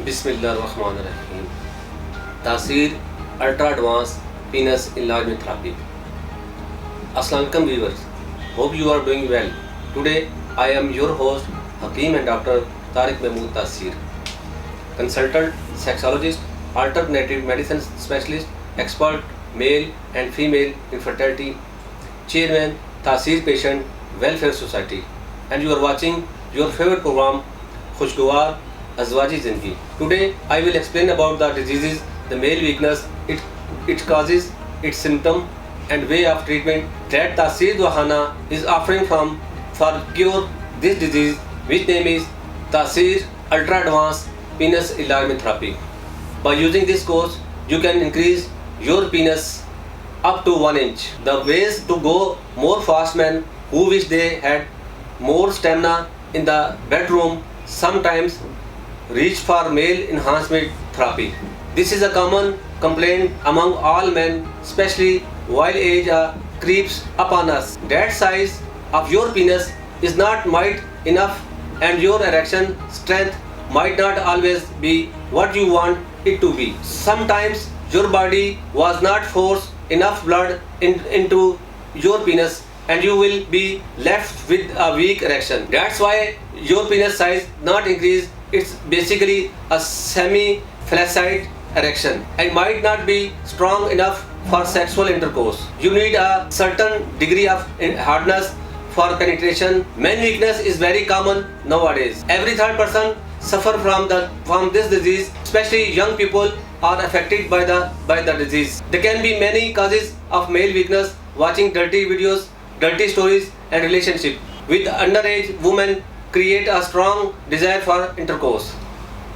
बिस्मिल्लाहिर्रहमानिर्रहीम। तासीर ultra advance पीनस enlargement therapy. Assalamu alaikum viewers. Hope you are doing well. Today I am your host Hakeem and Dr. Tariq Mahmood Taseer, consultant sexologist, alternative medicine specialist, expert male and female infertility, chairman Taseer Patient Welfare Society, and you are watching your favorite program Khushgawar Azwaji Zindagi. Today I will explain about the diseases, the male weakness, its causes, its symptom and way of treatment that Taseer Dawkhana is offering for cure this disease, which name is Taseer Ultra Advanced Penis Enlargement Therapy. By using this course, you can increase your penis up to 1 inch. The ways to go more fast: men who wish they had more stamina in the bedroom sometimes reach for male enhancement therapy. This is a common complaint among all men, especially while age creeps upon us. That size of your penis is not might enough, and your erection strength might not always be what you want it to be. Sometimes your body was not forced enough blood into your penis, and you will be left with a weak erection. That's why your penis size not increase. It's basically a semi-flaccid erection and might not be strong enough for sexual intercourse. You need a certain degree of hardness for penetration. Men weakness is very common nowadays. Every third person suffer from this disease. Especially young people are affected by the disease. There can be many causes of male weakness: watching dirty videos, dirty stories, and relationship with underage women create a strong desire for intercourse.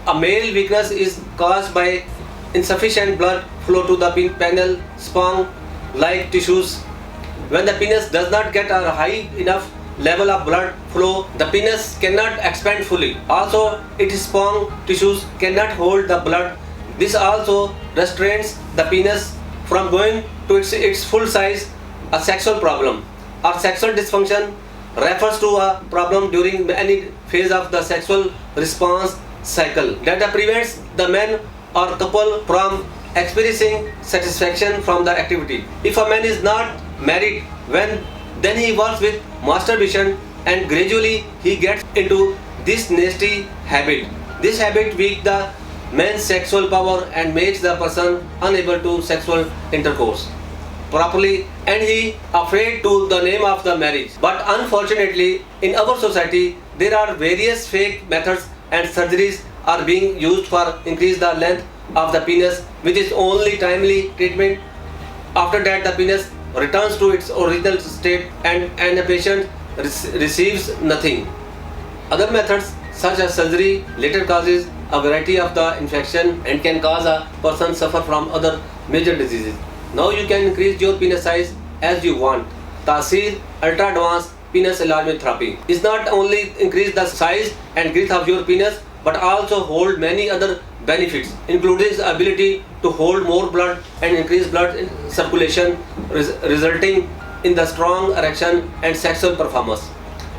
A male weakness is caused by insufficient blood flow to the penile sponge-like tissues. When the penis does not get a high enough level of blood flow, the penis cannot expand fully. Also, its sponge tissues cannot hold the blood. This also restrains the penis from going to its full size. A sexual problem or sexual dysfunction refers to a problem during any phase of the sexual response cycle that prevents the man or couple from experiencing satisfaction from the activity. If a man is not married, then he works with masturbation, and gradually he gets into this nasty habit. This habit weakens the man's sexual power and makes the person unable to sexual intercourse properly, and he afraid to the name of the marriage. But unfortunately, in our society, there are various fake methods and surgeries are being used for increase the length of the penis, which is only timely treatment. After that, the penis returns to its original state and the patient receives nothing. Other methods such as surgery later causes a variety of the infection and can cause a person suffer from other major diseases. Now you can increase your penis size as you want. Taseer Ultra Advanced Penis Enlargement Therapy is not only increase the size and width of your penis, but also hold many other benefits, including the ability to hold more blood and increase blood circulation, resulting in the strong erection and sexual performance.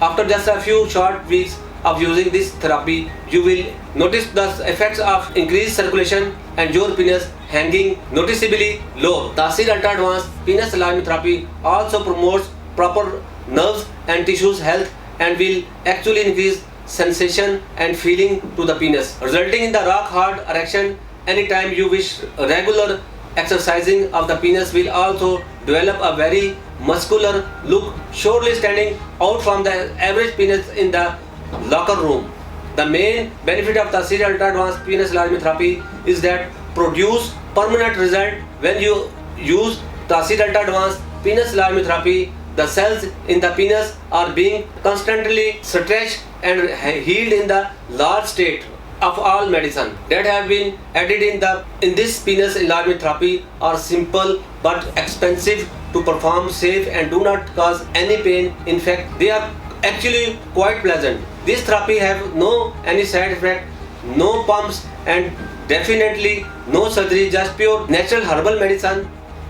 After just a few short weeks of using this therapy, you will notice the effects of increased circulation and your penis hanging noticeably low. Taseer Ultra Advanced Penis Enlargement Therapy also promotes proper nerves and tissues health and will actually increase sensation and feeling to the penis, resulting in the rock hard erection anytime you wish. Regular exercising of the penis will also develop a very muscular look, surely standing out from the average penis in the locker room. The main benefit of Taseer Ultra Advanced Penis Enlargement Therapy is that produce permanent result. When you use Taseer Ultra Advanced Penis Enlargement Therapy, the cells in the penis are being constantly stretched and healed in the large state of all medicine that have been added in this penis enlargement therapy are simple but expensive to perform, safe, and do not cause any pain. In fact, they are actually quite pleasant. This therapy have no any side effect, no pumps, and definitely no surgery, just pure natural herbal medicine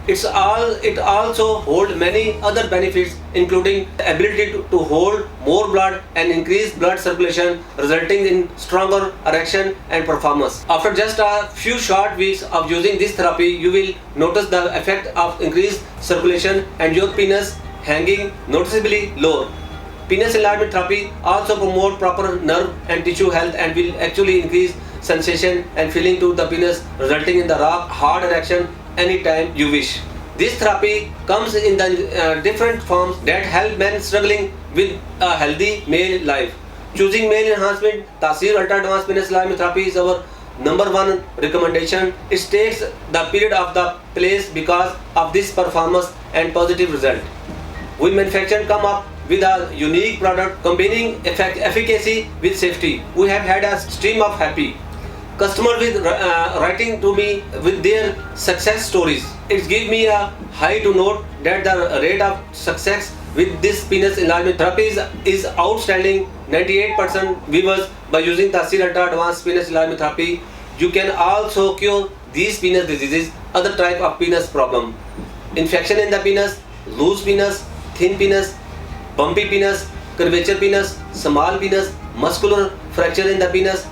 It also hold many other benefits, including the ability to hold more blood and increase blood circulation, resulting in stronger erection and performance. After just a few short weeks of using this therapy, you will notice the effect of increased circulation and your penis hanging noticeably lower. Penis enlargement therapy also promote proper nerve and tissue health and will actually increase sensation and feeling to the penis, resulting in the rock hard erection anytime you wish. This therapy comes in the different forms that help men struggling with a healthy male life. Choosing male enhancement Taseer Ultra Advanced Penis Enlargement Therapy is our number one recommendation. It takes the period of the place because of this performance and positive result. We manufacturer come up with a unique product combining efficacy with safety. We have had a stream of happy customers with writing to me with their success stories. It gives me a high to note that the rate of success with this penis enlargement therapy is outstanding. 98% viewers by using Taseer Ultra Advanced Penis Enlargement Therapy. You can also cure these penis diseases, other type of penis problem. Infection in the penis, loose penis, thin penis, bumpy penis, curvature penis, small penis, muscular fracture in the penis,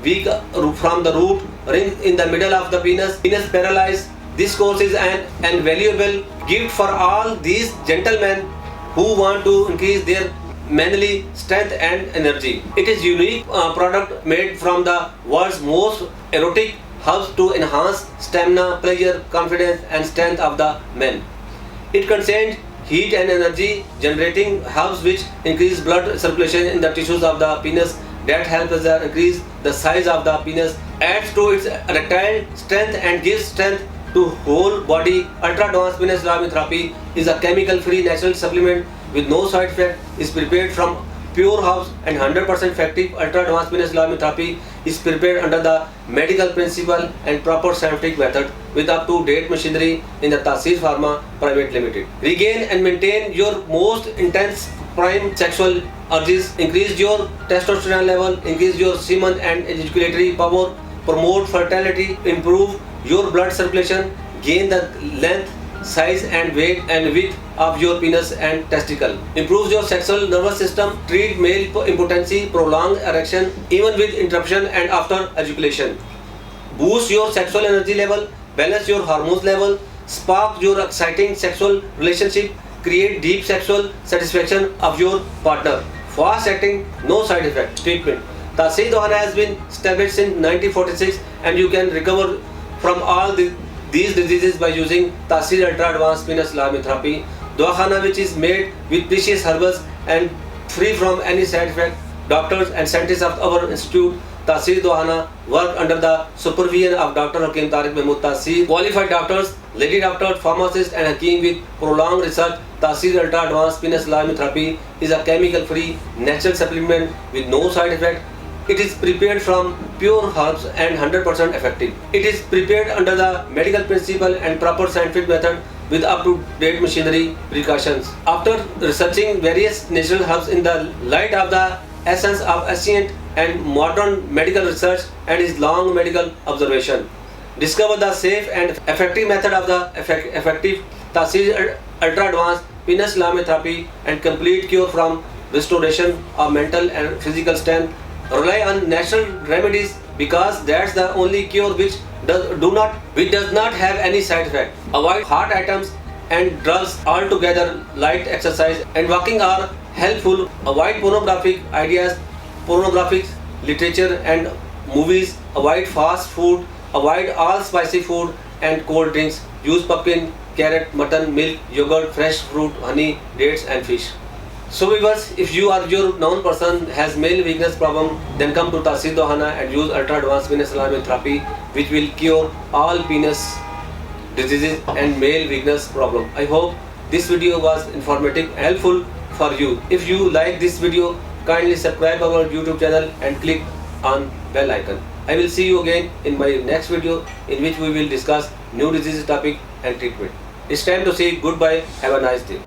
weak from the root, ring in the middle of the penis, penis paralyzed. This course is an valuable gift for all these gentlemen who want to increase their manly strength and energy. It is unique product made from the world's most erotic herbs to enhance stamina, pleasure, confidence and strength of the men. It contains heat and energy generating herbs which increase blood circulation in the tissues of the penis, that helps us increase the size of the penis, adds to its erectile strength and gives strength to whole body. Ultra Advanced Penis Enlargement Therapy is a chemical-free natural supplement with no side effect, is prepared from pure herbs and 100% effective. Ultra Advanced Penis Enlargement Therapy is prepared under the medical principle and proper scientific method with up-to-date machinery in the Taseer Pharma Private Limited. Regain and maintain your most intense prime sexual urges, increase your testosterone level, increase your semen and ejaculatory power, promote fertility, improve your blood circulation, gain the length, size and weight and width of your penis and testicle, improves your sexual nervous system, treat male impotency, prolong erection even with interruption and after ejaculation, boost your sexual energy level, balance your hormones level, spark your exciting sexual relationship, create deep sexual satisfaction of your partner. Fast acting, no side effect treatment. Taseer Dohana has been established since 1946 and you can recover from all these diseases by using Taseer Ultra Advanced Penis Enlargement Therapy. Dohana, which is made with precious herbs and free from any side effect. Doctors and scientists of our institute Taseer Dohana work under the supervision of Dr. Hakim Tariq Mahmood Taseer, qualified doctors, lady doctor, pharmacist and Hakim with prolonged research. Taseer Ultra Advanced Penis Enlargement Therapy is a chemical-free natural supplement with no side effect. It is prepared from pure herbs and 100% effective. It is prepared under the medical principle and proper scientific method with up-to-date machinery precautions. After researching various natural herbs in the light of the essence of ancient and modern medical research and his long medical observation, discover the safe and effective method of the effective Taseer Ultra Advanced Penis Enlargement Therapy and complete cure from restoration of mental and physical strength. Rely on natural remedies because that's the only cure which does not have any side effect. Avoid hard items and drugs altogether. Light exercise and walking are helpful. Avoid pornographic ideas, pornographic literature and movies. Avoid fast food. Avoid all spicy food and cold drinks. Use pumpkin, carrot, mutton, milk, yogurt, fresh fruit, honey, dates and fish. So viewers, if you or your known person has male weakness problem, then come to Taseer Dohana and use Ultra Advanced Penis Enlargement Therapy, which will cure all penis diseases and male weakness problem. I hope this video was informative and helpful for you. If you like this video, kindly subscribe our YouTube channel and click on bell icon. I will see you again in my next video in which we will discuss new disease topic and treatment. It's time to say goodbye. Have a nice day.